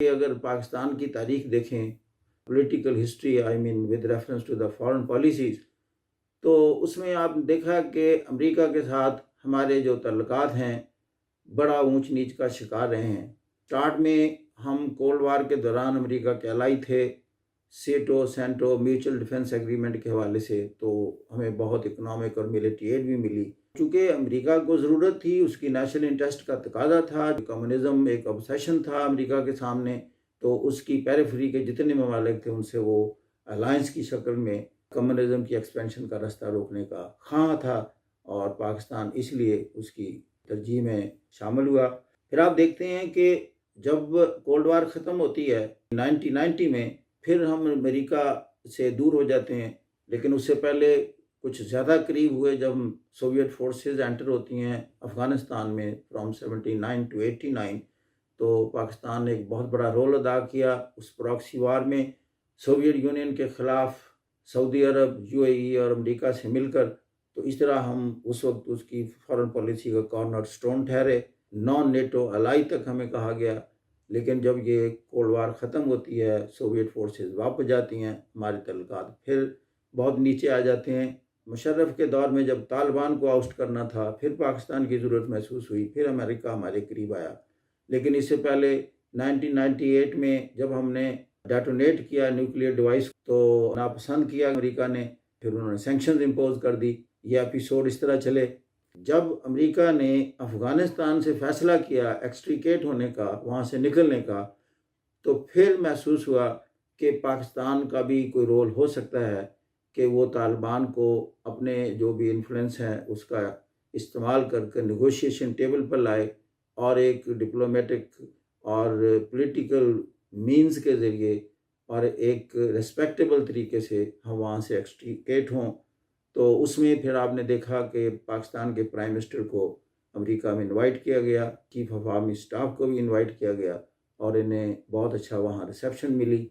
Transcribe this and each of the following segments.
कि अगर पाकिस्तान की तारीख देखें, political history I mean with reference to the foreign policies, तो उसमें आप देखा कि अमेरिका के साथ हमारे जो तल्लुकात हैं, बड़ा ऊंच नीच का शिकार रहे हैं। स्टार्ट में हम कोल्ड वार के दौरान अमेरिका के अलाई थे, सेटो सेंटो म्यूचुअल डिफेंस एग्रीमेंट के हवाले से, तो हमें बहुत इकोनॉमिक और मिलिट्री एड भी मिली। चूँकि अमेरिका को ज़रूरत थी, उसकी नेशनल इंटरेस्ट का तकाजा था, कम्युनिज़्म एक ऑब्सेशन था अमेरिका के सामने, तो उसकी पेरिफेरी के जितने ममालिक थे उनसे वो अलायंस की शक्ल में कम्युनिज़्म की एक्सपेंशन का रास्ता रोकने का ख़्वाह था, और पाकिस्तान इसलिए उसकी तरजीह में शामिल हुआ। फिर आप देखते हैं कि जब कोल्ड वार ख़त्म होती है 1990 में, फिर हम अमेरिका से दूर हो जाते हैं, लेकिन उससे पहले कुछ ज़्यादा करीब हुए जब सोवियत फोर्सेस एंटर होती हैं अफ़गानिस्तान में फ्रॉम 79 टू 89, तो पाकिस्तान ने एक बहुत बड़ा रोल अदा किया उस प्रॉक्सी वार में, सोवियत यूनियन के ख़िलाफ़ सऊदी अरब, यूएई और अमेरिका से मिलकर। तो इस तरह हम उस वक्त उसकी फॉरेन पॉलिसी का कॉर्नर स्टोन ठहरे, नॉन नेटो अलाई तक हमें कहा गया। लेकिन जब ये कोल्ड वार ख़त्म होती है, सोवियत फोर्सेस वापस जाती हैं, हमारे तल्लुकात फिर बहुत नीचे आ जाते हैं। मुशर्रफ के दौर में जब तालिबान को आउस्ट करना था, फिर पाकिस्तान की ज़रूरत महसूस हुई, फिर अमेरिका हमारे करीब आया। लेकिन इससे पहले 1998 में जब हमने डेटोनेट किया न्यूक्लियर डिवाइस, तो नापसंद किया अमेरिका ने, फिर उन्होंने सैंक्शंस इम्पोज कर दी। ये एपिसोड इस तरह चले। जब अमेरिका ने अफ़गानिस्तान से फ़ैसला किया एक्सट्रीकेट होने का, वहाँ से निकलने का, तो फिर महसूस हुआ कि पाकिस्तान का भी कोई रोल हो सकता है कि वो तालिबान को अपने जो भी इन्फ्लुएंस है उसका इस्तेमाल करके नेगोशिएशन टेबल पर लाए, और एक डिप्लोमेटिक और पॉलिटिकल मींस के ज़रिए और एक रिस्पेक्टेबल तरीके से हम वहाँ से एक्सट्रीकेट हों। तो उसमें फिर आपने देखा कि पाकिस्तान के प्राइम मिनिस्टर को अमेरिका में इनवाइट किया गया, चीफ ऑफ आर्मी स्टाफ को भी इनवाइट किया गया, और इन्हें बहुत अच्छा वहाँ रिसेप्शन मिली।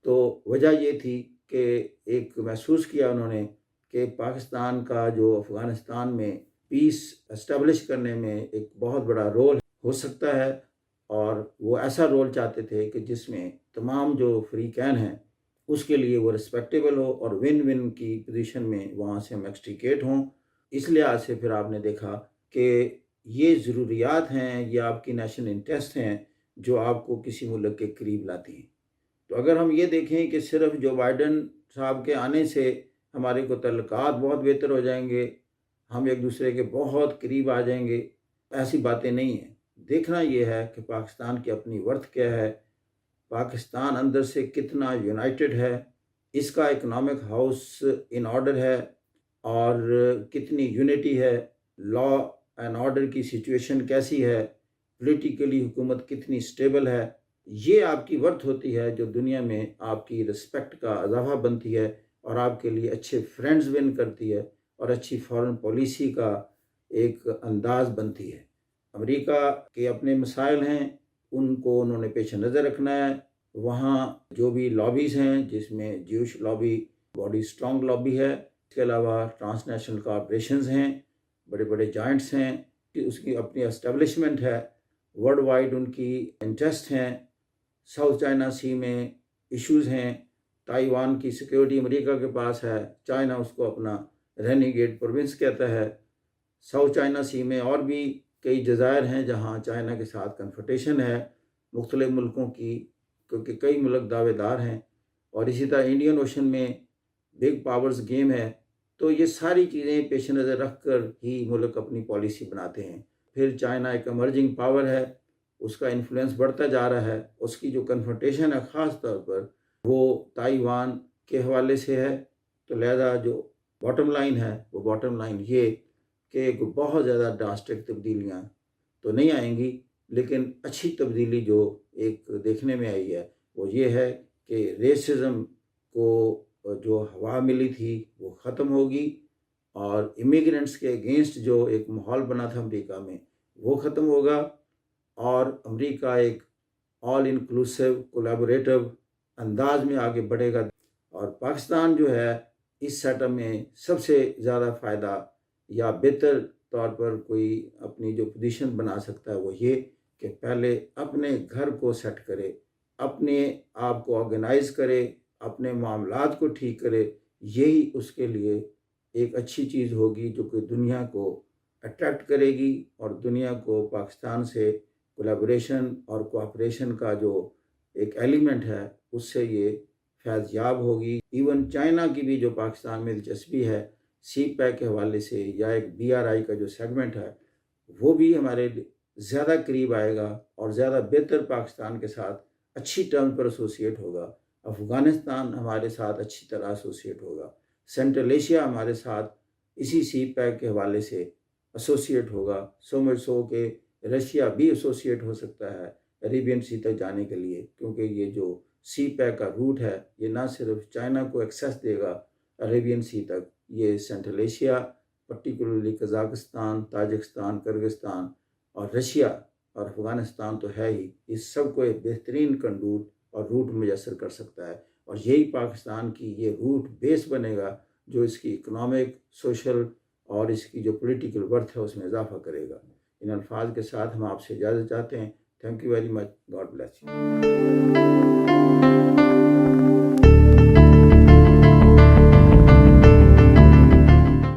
तो वजह ये थी कि एक महसूस किया उन्होंने कि पाकिस्तान का जो अफ़गानिस्तान में पीस एस्टेब्लिश करने में एक बहुत बड़ा रोल हो सकता है, और वो ऐसा रोल चाहते थे कि जिसमें तमाम जो फ्रीकैन हैं उसके लिए वो रिस्पेक्टेबल हो, और विन विन की पोजीशन में वहाँ से हम एक्सट्रीकेट हों। इस लिहाज से फिर आपने देखा कि ये ज़रूरियात हैं, ये आपकी नेशनल इंटरेस्ट हैं जो आपको किसी मुल्क के करीब लाती हैं। तो अगर हम ये देखें कि सिर्फ जो बाइडन साहब के आने से हमारे को तल्लुकात बहुत बेहतर हो जाएंगे, हम एक दूसरे के बहुत करीब आ जाएंगे, ऐसी बातें नहीं हैं। देखना ये है कि पाकिस्तान की अपनी वर्थ क्या है, पाकिस्तान अंदर से कितना यूनाइटेड है, इसका इकोनॉमिक हाउस इन ऑर्डर है, और कितनी यूनिटी है, लॉ एंड ऑर्डर की सिचुएशन कैसी है, पॉलिटिकली हुकूमत कितनी स्टेबल है। ये आपकी वर्थ होती है जो दुनिया में आपकी रिस्पेक्ट का इजाफा बनती है, और आपके लिए अच्छे फ्रेंड्स विन करती है, और अच्छी फॉरेन पॉलिसी का एक अंदाज बनती है। अमेरिका के अपने मसाइल हैं, उनको उन्होंने पेश नज़र रखना है। वहाँ जो भी लॉबीज़ हैं, जिसमें ज्यूश लॉबी बड़ी स्ट्रॉन्ग लॉबी है, इसके अलावा ट्रांसनेशनल कॉरपोरेशंस हैं, बड़े बड़े जॉइंट्स हैं, कि उसकी अपनी एस्टेब्लिशमेंट है, वर्ल्ड वाइड उनकी इंटरेस्ट हैं। साउथ चाइना सी में इश्यूज़ हैं, ताइवान की सिक्योरिटी अमेरिका के पास है, चाइना उसको अपना रेनिगेट प्रोविंस कहता है। साउथ चाइना सी में और भी कई जज़ायर हैं जहाँ चाइना के साथ कन्फ्रंटेशन है मुख्तलिफ मुल्कों की, क्योंकि कई मुल्क दावेदार हैं, और इसी तरह इंडियन ओशन में बिग पावर्स गेम है। तो ये सारी चीज़ें पेश नज़र रख कर ही मुल्क अपनी पॉलिसी बनाते हैं। फिर चाइना एक एमर्जिंग पावर है, उसका इन्फ्लुएंस बढ़ता जा रहा है, उसकी जो कन्फ्रंटेशन है ख़ास तौर पर वो ताइवान के हवाले से है। तो लिहाजा जो बॉटम लाइन है, वो बॉटम लाइन ये कि बहुत ज़्यादा ड्रास्टिक तब्दीलियाँ तो नहीं आएंगी, लेकिन अच्छी तब्दीली जो एक देखने में आई है वो ये है कि रेसिज्म को जो हवा मिली थी वो ख़त्म होगी, और इमिग्रेंट्स के अगेंस्ट जो एक माहौल बना था अमेरिका में वो ख़त्म होगा, और अमेरिका एक ऑल इंक्लूसिव कोलैबोरेटिव अंदाज में आगे बढ़ेगा। और पाकिस्तान जो है इस सेटअप में सबसे ज़्यादा फ़ायदा या बेहतर तौर पर कोई अपनी जो पोजीशन बना सकता है वो ये कि पहले अपने घर को सेट करे, اپنے آپ کو آرگنائز کرے، اپنے معاملات کو ٹھیک کرے، یہی اس کے لیے ایک اچھی چیز ہوگی جو کہ دنیا کو اٹریکٹ کرے گی اور دنیا کو پاکستان سے کولیبریشن اور کوآپریشن کا جو ایک ایلیمنٹ ہے اس سے یہ فیض یاب ہوگی۔ ایون چائنا کی بھی جو پاکستان میں دلچسپی ہے سی پیک کے حوالے سے یا ایک BRI کا جو سیگمنٹ ہے وہ بھی ہمارے زیادہ قریب آئے گا اور زیادہ بہتر پاکستان کے ساتھ اچھی ٹرم پر ایسوسیٹ ہوگا۔ افغانستان ہمارے ساتھ اچھی طرح ایسوسیٹ ہوگا، سینٹرل ایشیا ہمارے ساتھ اسی سی پیک کے حوالے سے ایسوسیٹ ہوگا، سو مچ سو کہ رشیا بھی ایسوسیٹ ہو سکتا ہے عربین سی تک جانے کے لیے، کیونکہ یہ جو سی پیک کا روٹ ہے یہ نہ صرف چائنا کو ایکسیس دے گا عربین سی تک، یہ central Asia particularly Kazakhstan, Tajikistan, Kyrgyzstan اور رشیا اور افغانستان تو ہے ہی، اس سب کو ایک بہترین کنڈور اور روٹ میسر کر سکتا ہے، اور یہی پاکستان کی یہ روٹ بیس بنے گا جو اس کی اکنامک، سوشل اور اس کی جو پولیٹیکل ورتھ ہے اس میں اضافہ کرے گا۔ ان الفاظ کے ساتھ ہم آپ سے اجازت چاہتے ہیں۔ Thank you very much, God bless you.